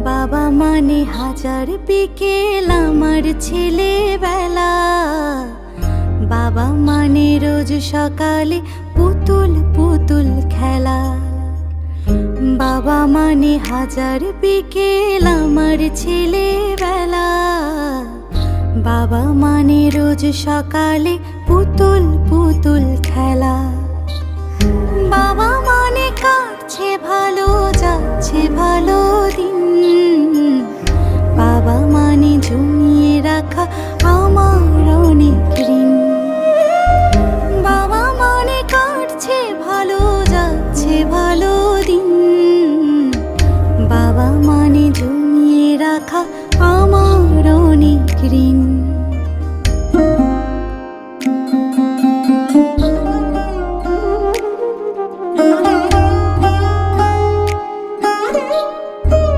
বাবা মানে হাজার বিকেল আমার ছেলেবেলা। বাবা মানে রোজ সকালে পুতুল পুতুল খেলা। বাবা মানে হাজার বিকেল আমার ছেলেবেলা। বাবা মানে রোজ সকালে পুতুল পুতুল খেলা। বাবা মানে কাটছে ভালো, যাচ্ছে ভালো দিন। বাবা মানে জমিয়ে রাখা আমার অনেক ঋণ। বাবা মানে কাটছে ভালো, যাচ্ছে ভালো দিন। বাবা মানে জমিয়ে রাখা আমার অনেক ঋণ।